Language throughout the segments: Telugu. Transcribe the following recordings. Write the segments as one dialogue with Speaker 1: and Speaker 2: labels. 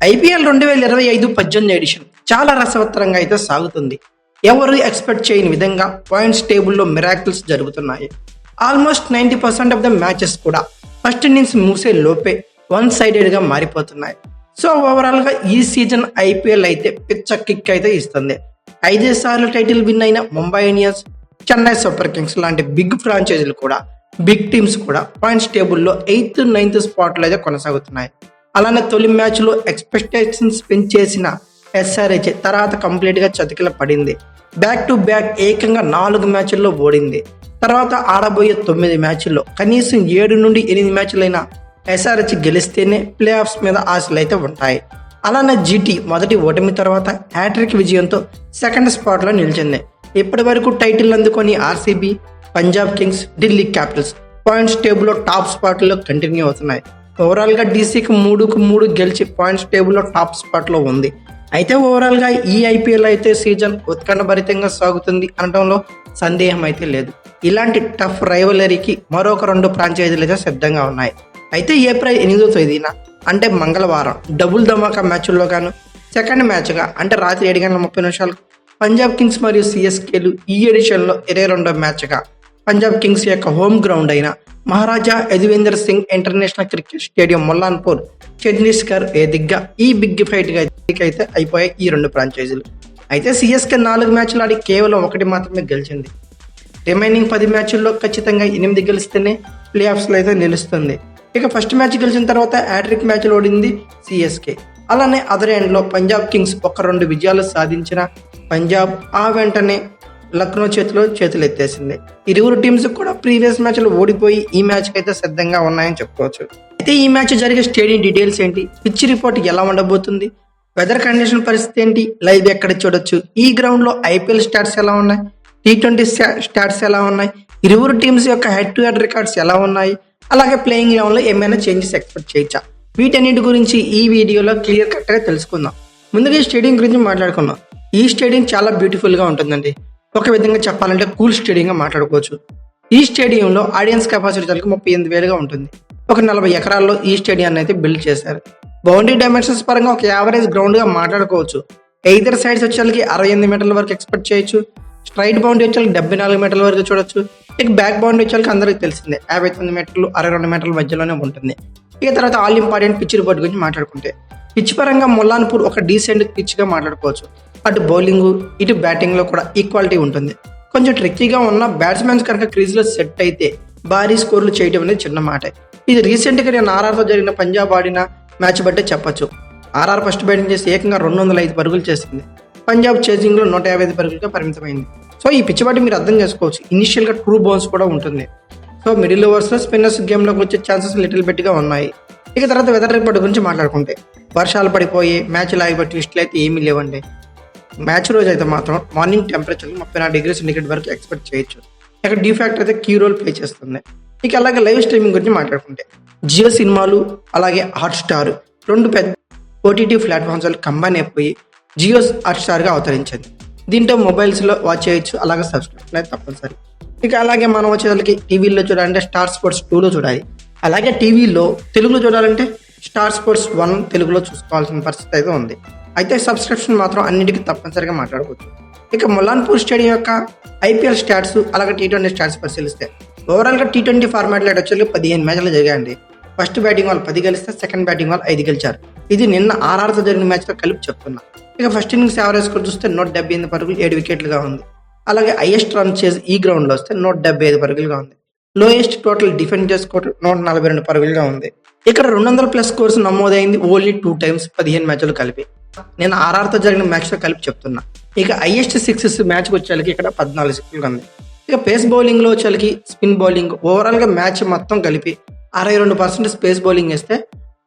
Speaker 1: ఐపీఎల్ 2025-18 ఎడిషన్ చాలా రసవత్తరంగా అయితే సాగుతుంది. ఎవరు ఎక్స్పెక్ట్ చేయని విధంగా పాయింట్స్ టేబుల్లో మిరాకిల్స్ జరుగుతున్నాయి. ఆల్మోస్ట్ 90% ఆఫ్ ద మ్యాచెస్ కూడా ఫస్ట్ ఇన్నింగ్స్ ముగిసే లోపే వన్ సైడెడ్గా మారిపోతున్నాయి. సో ఓవరాల్గా ఈ సీజన్ ఐపీఎల్ అయితే పిచ్చ కిక్ అయితే ఇస్తుంది. 5 సార్లు టైటిల్ విన్ అయిన Mumbai Indians, Chennai super Kings లాంటి బిగ్ ఫ్రాంచైజీలు కూడా, బిగ్ టీమ్స్ కూడా పాయింట్స్ టేబుల్లో 8th, 9th స్పాట్లో అయితే కొనసాగుతున్నాయి. అలానే తొలి మ్యాచ్లో ఎక్స్పెక్టేషన్స్ పెంచేసిన ఎస్ఆర్హెచ్ తర్వాత కంప్లీట్గా చతికిల పడింది. బ్యాక్ టు బ్యాక్ ఏకంగా 4 మ్యాచ్ల్లో ఓడింది. తర్వాత ఆడబోయే 9 మ్యాచ్ల్లో కనీసం 7 నుండి 8 మ్యాచ్లైనా ఎస్ఆర్హెచ్ గెలిస్తేనే ప్లే ఆఫ్స్ మీద ఆశలు అయితే ఉంటాయి. అలానే జీటీ మొదటి ఓటమి తర్వాత హ్యాట్రిక్ విజయంతో సెకండ్ స్పాట్లో నిలిచింది. ఇప్పటి వరకు టైటిల్ అందుకొని RCB, Punjab Kings, Delhi Capitals points టేబుల్లో టాప్ స్పాట్లో కంటిన్యూ అవుతున్నాయి. ఓవరాల్గా డీసీకి 3-3 గెలిచి పాయింట్స్ టేబుల్లో టాప్ స్పాట్లో ఉంది. అయితే ఓవరాల్గా ఈ ఐపీఎల్ అయితే సీజన్ ఉత్కంఠభరితంగా సాగుతుంది అనడంలో సందేహం అయితే లేదు. ఇలాంటి టఫ్ రైవలరీకి మరొక 2 ఫ్రాంచైజీలు అయితే సిద్ధంగా ఉన్నాయి. అయితే ఏప్రిల్ 8వ తేదీన అంటే మంగళవారం డబుల్ ధమాకా మ్యాచ్ల్లో గాను సెకండ్ మ్యాచ్గా అంటే రాత్రి 7:30 పంజాబ్ కింగ్స్ మరియు సిఎస్కేలు ఈ ఎడిషన్లో 22వ మ్యాచ్గా పంజాబ్ కింగ్స్ యొక్క హోమ్ గ్రౌండ్ అయిన Maharaja Yadavindra Singh international cricket stadium Mullanpur Chhattisgarh వేదికగా ఈ బిగ్ ఫైట్గా అయితే అయిపోయాయి ఈ 2 ఫ్రాంచైజీలు. అయితే సిఎస్కే 4 మ్యాచ్లు ఆడి కేవలం 1 మాత్రమే గెలిచింది. రిమైనింగ్ 10 మ్యాచ్ల్లో ఖచ్చితంగా 8 గెలిస్తేనే ప్లే ఆఫ్స్లో అయితే నిలుస్తుంది. ఇక ఫస్ట్ మ్యాచ్ గెలిచిన తర్వాత హ్యాట్రిక్ మ్యాచ్లో ఓడింది సిఎస్కే. అలానే అదర్ ఎండ్లో పంజాబ్ కింగ్స్ 1-2 విజయాలు సాధించిన పంజాబ్ ఆ వెంటనే లక్నో చేతులు ఎత్తేసింది. ఇరువురు టీమ్స్ కూడా ప్రీవియస్ మ్యాచ్లో ఓడిపోయి ఈ మ్యాచ్కి అయితే సిద్ధంగా ఉన్నాయని చెప్పుకోవచ్చు. అయితే ఈ మ్యాచ్ జరిగే స్టేడియం డీటెయిల్స్ ఏంటి, పిచ్ రిపోర్ట్ ఎలా ఉండబోతుంది, వెదర్ కండిషన్ పరిస్థితి ఏంటి, లైవ్ ఎక్కడ చూడొచ్చు, ఈ గ్రౌండ్లో ఐపీఎల్ స్టాట్స్ ఎలా ఉన్నాయి, T20 స్టాట్స్ ఎలా ఉన్నాయి, ఇరువురు టీమ్స్ యొక్క హెడ్ టు హెడ్ రికార్డ్స్ ఎలా ఉన్నాయి, అలాగే ప్లేయింగ్ లెవెన్లో ఏమైనా చేంజెస్ ఎక్స్పెక్ట్ చేయొచ్చా, వీటన్నిటి గురించి ఈ వీడియోలో క్లియర్ కట్గా తెలుసుకుందాం. ముందుగా ఈ స్టేడియం గురించి మాట్లాడుకుందాం. ఈ స్టేడియం చాలా బ్యూటిఫుల్గా ఉంటుందండి. ఒక విధంగా చెప్పాలంటే కూల్ స్టేడియంగా మాట్లాడుకోవచ్చు. ఈ స్టేడియంలో ఆడియన్స్ కెపాసిటీ 38,000గా ఉంటుంది. ఒక 40 ఎకరాల్లో ఈ స్టేడియాన్ని అయితే బిల్డ్ చేశారు. బౌండరీ డైమెన్షన్స్ పరంగా ఒక యావరేజ్ గ్రౌండ్గా మాట్లాడుకోవచ్చు. ఎయిదర్ సైడ్స్ వచ్చేసరికి 68 మీటర్ల వరకు ఎక్స్పెక్ట్ చేయొచ్చు. స్ట్రైట్ బౌండరీ వచ్చేసరికి 74 మీటర్ల వరకు చూడొచ్చు. ఇక బ్యాక్ బౌండరీ వచ్చేసరికి అందరికీ తెలిసిందే 59 మీటర్లు 62 మీటర్ల మధ్యలోనే ఉంటుంది. ఇక తర్వాత ఆల్ ఇంపార్టెంట్ పిచ్ రిపోర్ట్ గురించి మాట్లాడుకుంటే పిచ్ పరంగా ముల్లాన్పూర్ ఒక డీసెంట్ పిచ్గా మాట్లాడుకోవచ్చు. అటు బౌలింగ్ ఇటు బ్యాటింగ్లో కూడా ఈక్వాలిటీ ఉంటుంది. కొంచెం ట్రిక్కీగా ఉన్న బ్యాట్స్మెన్స్ కనుక క్రీజ్లో సెట్ అయితే భారీ స్కోర్లు చేయడం అనేది చిన్న మాట. ఇది రీసెంట్గా నేను ఆర్ఆర్తో జరిగిన పంజాబ్ ఆడిన మ్యాచ్ బట్టే చెప్పొచ్చు. ఆర్ఆర్ ఫస్ట్ బ్యాటింగ్ చేసి ఏకంగా 205 పరుగులు చేసింది. పంజాబ్ చేజింగ్లో 155 పరుగులుగా పరిమితమైంది. సో ఈ పిచ్ బట్టి మీరు అర్థం చేసుకోవచ్చు ఇనిషియల్గా ట్రూ బౌన్స్ కూడా ఉంటుంది. సో మిడిల్ ఓవర్స్లో స్పిన్నర్స్ గేమ్లోకి వచ్చే ఛాన్సెస్ లిటిల్ బిట్గా ఉన్నాయి. ఇక తర్వాత వెదర్ రిపోర్ట్ గురించి మాట్లాడుకుంటే వర్షాలు పడిపోయి మ్యాచ్ లాగిపోయి ట్విస్ట్లు అయితే ఏమీ లేవండి. మ్యాచ్ రోజు అయితే మాత్రం మార్నింగ్ టెంపరేచర్ 34 డిగ్రీ సెంటిగ్రేడ్ వరకు ఎక్స్పెక్ట్ చేయొచ్చు. ఇక్కడ డీ ఫ్యాక్టర్ అయితే కీ రోల్ ప్లే చేస్తుంది. ఇక అలాగే లైవ్ స్ట్రీమింగ్ గురించి మాట్లాడుకుంటే జియో సినిమాలు అలాగే హాట్స్టార్ 2 పెద్ద ఓటీటీ ప్లాట్ఫామ్స్ కంబైన్ అయిపోయి జియో హాట్స్టార్గా అవతరించింది. దీంట్లో మొబైల్స్లో వాచ్ చేయొచ్చు, అలాగే సబ్స్క్రిప్షన్ అయితే తప్పనిసరి. ఇక అలాగే మనం వచ్చేసరికి టీవీలో చూడాలంటే స్టార్ స్పోర్ట్స్ 2లో చూడాలి. అలాగే టీవీలో తెలుగులో చూడాలంటే స్టార్ స్పోర్ట్స్ 1 తెలుగులో చూసుకోవాల్సిన పరిస్థితి అయితే ఉంది. అయితే సబ్స్క్రిప్షన్ మాత్రం అన్నిటికీ తప్పనిసరిగా మాట్లాడుకోవచ్చు. ఇక ముల్లాన్పూర్ స్టేడియం యొక్క ఐపీఎల్ స్టాట్స్ అలాగే T20 స్టాట్స్ పరిశీలిస్తే ఓవరాల్గా T20 ఫార్మాట్లో వచ్చేసరికి 15 మ్యాచ్లు జరిగాయండి. ఫస్ట్ బ్యాటింగ్ వాళ్ళు 10 గెలిస్తే సెకండ్ బ్యాటింగ్ వాళ్ళు 5 గెలిచారు. ఇది నిన్న ఆర్ఆర్తో జరిగిన మ్యాచ్తో కలిపి చెప్తున్నా. ఇక ఫస్ట్ ఇన్నింగ్స్ యావరేజ్ స్కోర్ చూస్తే 178 పరుగులు 7 వికెట్లుగా ఉంది. అలాగే హైయెస్ట్ రన్ చేసి ఈ గ్రౌండ్లో వస్తే 175 పరుగులుగా ఉంది. లోయెస్ట్ టోటల్ డిఫెండ్ చేసుకోవడం 142 పరుగులుగా ఉంది. ఇక్కడ 200+ స్కోర్స్ నమోదైంది ఓన్లీ 2 టైమ్స్ 15 మ్యాచ్లు కలిపి. నేను ఆర్ఆర్తో జరిగిన మ్యాచ్తో కలిపి చెప్తున్నా. ఇక హైయెస్ట్ 6 మ్యాచ్కి వచ్చేసరికి ఇక్కడ 14 సిక్స్లు ఉంది. ఇక పేస్ బౌలింగ్లో వచ్చేసరికి స్పిన్ బౌలింగ్ ఓవరాల్గా మ్యాచ్ మొత్తం కలిపి 62% స్పేస్ బౌలింగ్ వేస్తే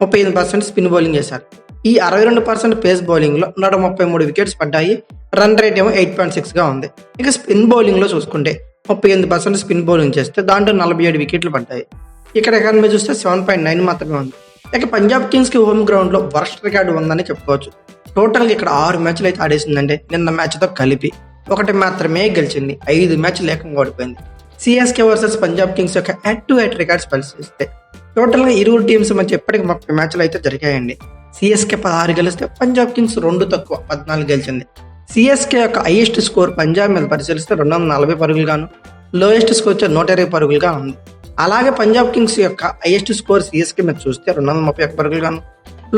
Speaker 1: 35% స్పిన్ బౌలింగ్ చేశారు. ఈ 62% పేస్ బౌలింగ్లో 133 వికెట్స్ పడ్డాయి. రన్ రేట్ ఏమో 8.6గా ఉంది. ఇక స్పిన్ బౌలింగ్లో చూసుకుంటే 38% స్పిన్ బౌలింగ్ చేస్తే దాంట్లో 47 వికెట్లు పడ్డాయి. ఇక్కడ ఎకానమీ చూస్తే 7.9 మాత్రమే ఉంది. ఇక పంజాబ్ కింగ్స్కి హోమ్ గ్రౌండ్లో వర్స్ట్ రికార్డు ఉందని చెప్పుకోవచ్చు. టోటల్గా ఇక్కడ 6 మ్యాచ్లు అయితే ఆడేసిందంటే నిన్న మ్యాచ్తో కలిపి 1 మాత్రమే గెలిచింది. 5 మ్యాచ్లు ఏకంగా ఓడిపోయింది. సిఎస్కే వర్సెస్ పంజాబ్ కింగ్స్ యొక్క హెడ్ టు హెడ్ రికార్డ్స్ పరిశీలిస్తే టోటల్గా ఇరువురు టీమ్స్ మధ్య ఇప్పటికి 30 మ్యాచ్లు అయితే జరిగాయండి. సిఎస్కే 16 గెలిస్తే పంజాబ్ కింగ్స్ 2 తక్కువ 14 గెలిచింది. సిఎస్కే యొక్క హైయెస్ట్ స్కోర్ పంజాబ్ మీద పరిశీలిస్తే 240 పరుగులుగాను, లోయెస్ట్ స్కోర్ వచ్చే 120 పరుగులుగా ఉంది. అలాగే పంజాబ్ కింగ్స్ యొక్క హైయెస్ట్ స్కోర్ సిఎస్కే మీద చూస్తే 231 పరుగులుగాను,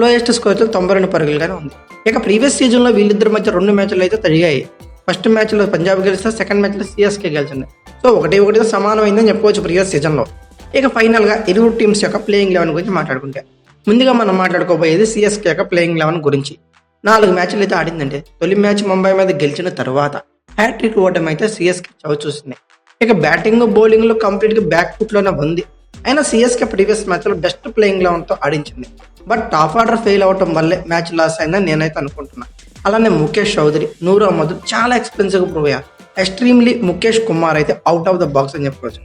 Speaker 1: లోయెస్ట్ స్కోర్ వచ్చి 92 పరుగులుగానే ఉంది. ఇక ప్రీవియస్ సీజన్లో వీళ్ళిద్దరి మధ్య 2 మ్యాచ్లు అయితే జరిగాయి. ఫస్ట్ మ్యాచ్లో పంజాబ్ గెలిస్తే సెకండ్ మ్యాచ్లో సిఎస్కే గెలిచింది. సో 1-1 సమానమైందని చెప్పుకోవచ్చు ప్రీవియస్ సీజన్లో. ఇక ఫైనల్గా ఇరు టీమ్స్ యొక్క ప్లేయింగ్ 11 గురించి మాట్లాడుకుంటే ముందుగా మనం మాట్లాడుకోబోయేది సిఎస్కే యొక్క ప్లేయింగ్ 11 గురించి. 4 మ్యాచ్లు అయితే ఆడిందంటే తొలి మ్యాచ్ ముంబై మీద గెలిచిన తర్వాత హ్యాట్రిక్ ఓటమి అయితే సిఎస్కే చవి చూసింది. ఇక బ్యాటింగ్ బౌలింగ్ లో కంప్లీట్ గా బ్యాక్ ఫుట్ లోనే ఉంది. అయినా సిఎస్కే ప్రీవియస్ మ్యాచ్ లో బెస్ట్ ప్లేయింగ్ 11 తో ఆడించింది. బట్ టాప్ ఆర్డర్ ఫెయిల్ అవటం వల్లే మ్యాచ్ లాస్ అయిందని నేనైతే అనుకుంటున్నా. అలానే ముఖేష్ చౌదరి, నూర్ అహ్మద్ చాలా ఎక్స్పెన్సివ్ ప్రూవ్ అయ్యారు. ఎక్స్ట్రీమ్లీ ముఖేష్ కుమార్ అయితే అవుట్ ఆఫ్ ద బాక్స్ అని చెప్పుకోవచ్చు.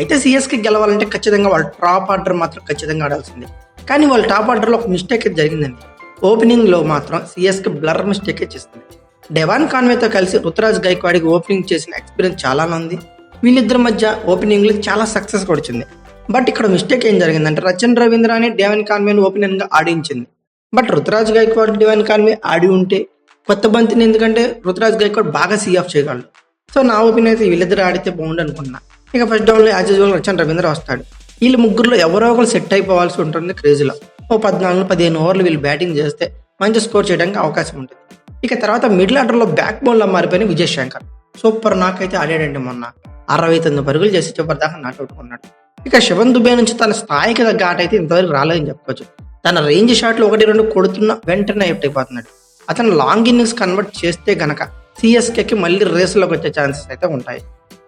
Speaker 1: అయితే సిఎస్కే గెలవాలంటే ఖచ్చితంగా వాళ్ళ టాప్ ఆర్డర్ మాత్రం ఖచ్చితంగా ఆడాల్సిందే. కానీ వాళ్ళ టాప్ ఆర్డర్లో ఒక మిస్టేక్ అయితే జరిగిందండి. ఓపెనింగ్ లో మాత్రం సిఎస్కే బ్లర్ మిస్టేక్ చేస్తుంది. డెవాన్ కాన్వేతో కలిసి రుతురాజ్ గైక్వాడ్కి ఓపెనింగ్ చేసిన ఎక్స్పీరియన్స్ చాలా ఉంది. వీళ్ళిద్దరి మధ్య ఓపెనింగ్ లో చాలా సక్సెస్ వచ్చింది. బట్ ఇక్కడ మిస్టేక్ ఏం జరిగిందంటే రచన్ రవీంద్ర అని డెవాన్ కాన్వేని ఓపెనింగ్ గా ఆడించింది. But Ruturaj Gaikwad Devon Conway ఆడి ఉంటే కొత్త బంతిని, ఎందుకంటే రుతురాజ్ గైక్వాడ్ బాగా సీ ఆఫ్ చేయగలడు. సో నా ఒపీనియన్ అయితే వీళ్ళిద్దరు ఆడితే బాగుండు అనుకున్నా. ఇక ఫస్ట్ డౌన్ లో యాజ్ యూజువల్ రచన్ రవీంద్ర వస్తాడు. వీళ్ళు ముగ్గురులో ఎవరో ఒకరు సెట్ అయిపోవాల్సి ఉంటుంది క్రేజీలో. 14-15 ఓవర్లు వీళ్ళు బ్యాటింగ్ చేస్తే మంచి స్కోర్ చేయడానికి అవకాశం ఉంటుంది. ఇక తర్వాత మిడిల్ ఆర్డర్లో బ్యాక్ బౌన్లో మారిపోయిన విజయ్ శంకర్ సూపర్ నాకైతే ఆడాడండి. మొన్న 69 పరుగులు చేసి చివరి దాకా నాట్అవుట్ కొన్నాడు. ఇక శివన్ దుబే నుంచి తన స్థాయికి తగ్గ ఆట అయితే ఇంతవరకు రాలేదని చెప్పుకోవచ్చు. తన రేంజ్ షాట్లు 1-2 కొడుతున్న వెంటనే అవుట్ అయిపోతున్నాడు. అతను లాంగ్ ఇన్నింగ్స్ కన్వర్ట్ చేస్తే గనక సిఎస్కేకి మళ్ళీ రేసులోకి వచ్చే ఛాన్సెస్ అయితే ఉంటాయి.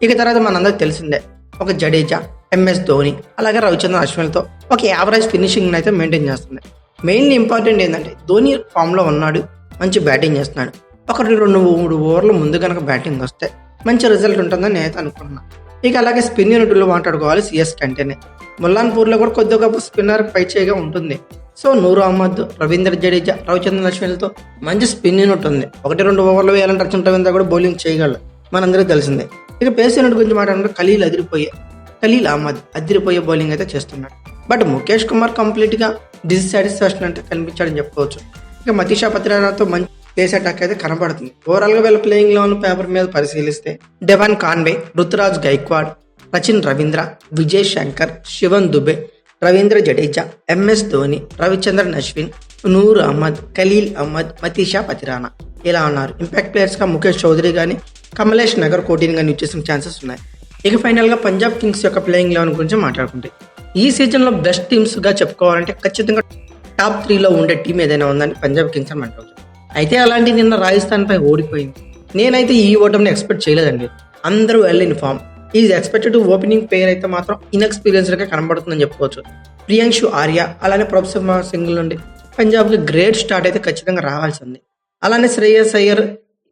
Speaker 1: ఇక తర్వాత మనందరికి తెలిసిందే ఒక జడేజా, ఎంఎస్ ధోని, అలాగే రవిచంద్రన్ అశ్విన్తో ఒక యావరేజ్ ఫినిషింగ్ అయితే మెయింటైన్ చేస్తుంది. మెయిన్లీ ఇంపార్టెంట్ ఏంటంటే ధోని ఫామ్లో ఉన్నాడు, మంచి బ్యాటింగ్ చేస్తున్నాడు. 1-2-3 ఓవర్లు ముందు కనుక బ్యాటింగ్ వస్తే మంచి రిజల్ట్ ఉంటుందని నేనైతే అనుకుంటున్నాను. ఇక అలాగే స్పిన్ యూనిట్లో మాట్లాడుకోవాలి సిఎస్కే అంటేనే. ముల్లాన్పూర్లో కూడా కొద్దిగా గొప్ప స్పిన్నర్ పై చేయగా ఉంటుంది. సో నూర్ అహ్మద్, రవీంద్ర జడేజా, రవిచంద్రన్ అశ్విన్తో మంచి స్పిన్ యూనిట్ ఉంది. 1-2 ఓవర్లు వేయాలంటే రచన్ రవీంద్ర కూడా బౌలింగ్ చేయగలరు, మనందరికీ తెలిసిందే. ఇక పేస్ యూనిట్ గురించి మాట్లాడుకుంటే ఖలీల్ అహ్మద్ అదిరిపోయే బౌలింగ్ అయితే చేస్తున్నాడు. బట్ ముఖేష్ కుమార్ కంప్లీట్ గా డిస్సాటిస్ఫాక్షన్ అంటే కనిపించాడని చెప్పుకోవచ్చు. ఇక మతీషా పత్రానాతో మంచి పేస్ అటాక్ అయితే కనబడుతుంది. ఓవరాల్ గా వీళ్ళ ప్లేయింగ్ 11 పేపర్ మీద పరిశీలిస్తే Devon Conway, Ruturaj Gaikwad, Rachin Ravindra, Vijay Shankar, Shivam Dube, Ravindra Jadeja, MS Dhoni, Ravichandran Ashwin, Noor Ahmad, Khaleel Ahmed, Matheesha Pathirana ఇలా ఉన్నారు. ఇంపాక్ట్ ప్లేయర్స్ గా ముఖేష్ చౌదరి గానీ, కమలేష్ నగర్ కోటిని కానీ వచ్చేసిన ఛాన్సెస్ ఉన్నాయి. ఇక ఫైనల్ గా పంజాబ్ కింగ్స్ యొక్క ప్లేయింగ్ 11 గురించి మాట్లాడుకుంటే ఈ సీజన్ లో బెస్ట్ టీమ్స్ గా చెప్పుకోవాలంటే ఖచ్చితంగా టాప్ 3లో ఉండే టీం ఏదైనా ఉందని పంజాబ్ కింగ్స్ అని మాట్లాడుతుంది. అయితే అలాంటి నిన్న రాజస్థాన్ పై ఓడిపోయింది. నేనైతే ఈ ఓటమిని ఎక్స్పెక్ట్ చేయలేదండి. అందరూ well in form. Is expected opening player అయితే మాత్రం ఇన్ఎక్స్పీరియన్స్డ్ గా కనబడుతుందని చెప్పుకోవచ్చు. ప్రియాంశు ఆర్య అలానే ప్రభ్ సింగ్ నుండి పంజాబ్ కి గ్రేట్ స్టార్ట్ అయితే ఖచ్చితంగా రావాల్సింది. అలానే Shreyas Iyer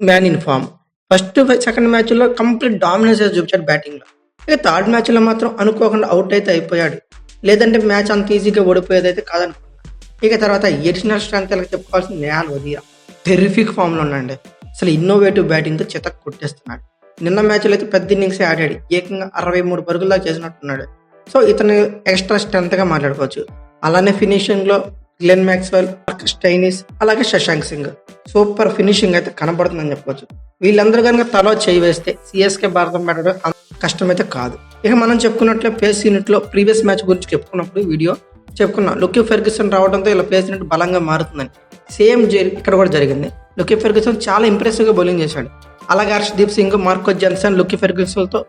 Speaker 1: man in form. First second match లో కంప్లీట్ డామినెన్స్ చూపించాడు బ్యాటింగ్ లో. ఇక థర్డ్ మ్యాచ్ లో మాత్రం అనుకోకుండా అవుట్ అయితే అయిపోయాడు. లేదంటే మ్యాచ్ అంత ఈజీగా ఓడిపోయేది అయితే కాదనుకున్నా. ఇక తర్వాత ఎడిషనల్ స్ట్రెంత్ చెప్పుకోవాల్సిన నేహాల్ వదీరా టెరిఫిక్ ఫామ్ లో ఉన్నాడు. అసలు ఇన్నోవేటివ్ బ్యాటింగ్ తో చితక్ కొట్టేస్తున్నాడు. నిన్న మ్యాచ్ లో అయితే పెద్ద ఇన్నింగ్స్ ఆడాడు. ఏకంగా 63 పరుగులా చేసినట్టున్నాడు. సో ఇతను ఎక్స్ట్రా స్ట్రెంత్ గా మాట్లాడుకోవచ్చు. అలానే ఫినిషింగ్ లో గ్లెన్ మ్యాక్స్వెల్, మార్కస్ స్టైనిస్, అలాగే శశాంక్ సింగ్ సూపర్ ఫినిషింగ్ అయితే కనబడుతుందని చెప్పవచ్చు. వీళ్ళందరూ కనుక తలో చేయి వేస్తే సిఎస్కే భారతం పెట్టడం కష్టమైతే కాదు. ఇక మనం చెప్పుకున్నట్లే పేస్ యూనిట్ లో ప్రీవియస్ మ్యాచ్ గురించి చెప్పుకున్నప్పుడు వీడియో చెప్పుకున్నాం. లుకీ ఫెర్గ్యూసన్ రావడంతో ఇలా పేస్ యూనిట్ బలంగా మారుతుందని. సేమ్ ఇక్కడ కూడా జరిగింది. లుకీ ఫెర్గ్యూసన్ చాలా ఇంప్రెసివ్ గా బౌలింగ్ చేశాడు. అలాగే హర్షదీప్ సింగ్, మార్కో జన్సన్, లుకీ ఫెర్గ్యూసన్ తో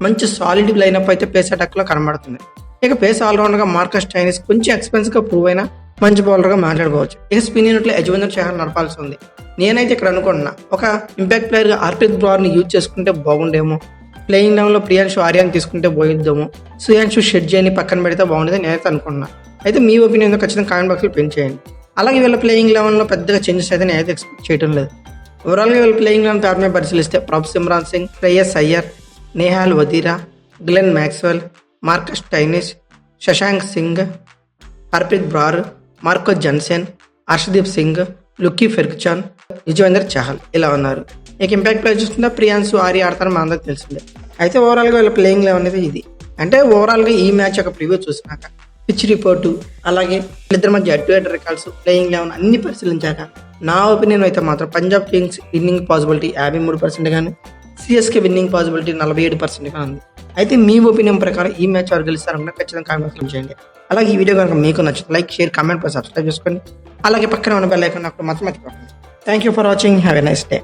Speaker 1: మంచి సాలిడ్ లైనప్ అయితే పేస్ అటాక్ లో కనబడుతుంది. ఇక పేస్ ఆల్రౌండర్ గా మార్కస్ స్టైనిస్ కొంచెం ఎక్స్పెన్సివ్ గా ప్రూవ్ అయినా మంచి బౌలర్ గా మాట్లాడుకోవచ్చు. ఇక స్పిన్ యూనిట్ లో యజ్వేంద్ర చహల్ నడపాల్సి ఉంది. నేనైతే ఇక్కడ అనుకుంటున్నా ఒక ఇంపాక్ట్ ప్లేయర్ గా హర్ప్రీత్ బ్రౌర్ ని యూజ్ చేసుకుంటే బాగుండేమో. ప్లేయింగ్ లెవెన్ లో ప్రియాంశు ఆర్యాన్ని తీసుకుంటే పోయిద్దాము. సుయాంశు షెడ్జీని పక్కన పెడితే బాగుండేది నేనైతే అనుకుంటున్నా. అయితే మీ ఒపీనియన్ ఖచ్చితంగా కామెంట్ బాక్స్ లో పెన్ చేయండి. అలాగే వీళ్ళ ప్లేయింగ్ లెవెన్ లో పెద్దగా చేంజెస్ అయితే నేనైతే ఎక్స్పెక్ట్ చేయడం లేదు. ఓవరాల్ గా వీళ్ళ ప్లేయింగ్ లెవెన్ పేరు మీద పరిశీలిస్తే Prabhsimran Singh, Shreyas Iyer, Nehal Wadhera, Glenn Maxwell, Marcus Stoinis, Shashank Singh, Harpreet Brar, Marco Jansen, Arshdeep Singh, Lockie Ferguson, Yuzvendra Chahal ఇలా ఉన్నారు. ఇక ఇంపాక్ట్ ప్లేయర్ చూస్తుంటే ప్రియాంశు ఆర్య ఆడతారని మా అందరికి తెలిసిందే. అయితే ఓవరాల్ గా వీళ్ళ ప్లేయింగ్ లెవెన్ అనేది ఇది. అంటే ఓవరాల్ గా ఈ మ్యాచ్ యొక్క ప్రివ్యూ చూసినాక పిచ్ రిపోర్టు, అలాగే వీళ్ళిద్దరి మధ్య అడ్వైట్ రికార్డ్స్, ప్లేయింగ్ 11 అన్ని పరిశీలించాక నా ఒపీనియన్ అయితే మాత్రం పంజాబ్ కింగ్స్ విన్నింగ్ పాసిబిలిటీ 53% గాను, సిఎస్కే విన్నింగ్ పాసిబిలిటీ 47% గా ఉంది. అయితే మీ ఒపీనియన్ ప్రకారం ఈ మ్యాచ్ ఎవరు గెలుస్తారనుకున్నా ఖచ్చితంగా కామెంట్ చేయండి. అలాగే ఈ వీడియో కనుక మీకు నచ్చితే లైక్, షేర్, కామెంట్, సబ్స్క్రైబ్ చేసుకోండి. అలాగే పక్కన ఉన్న బెల్ ఐకాన్ అప్పుడు మాత్రం మర్చిపోకండి. Thank you for watching. Have a nice day.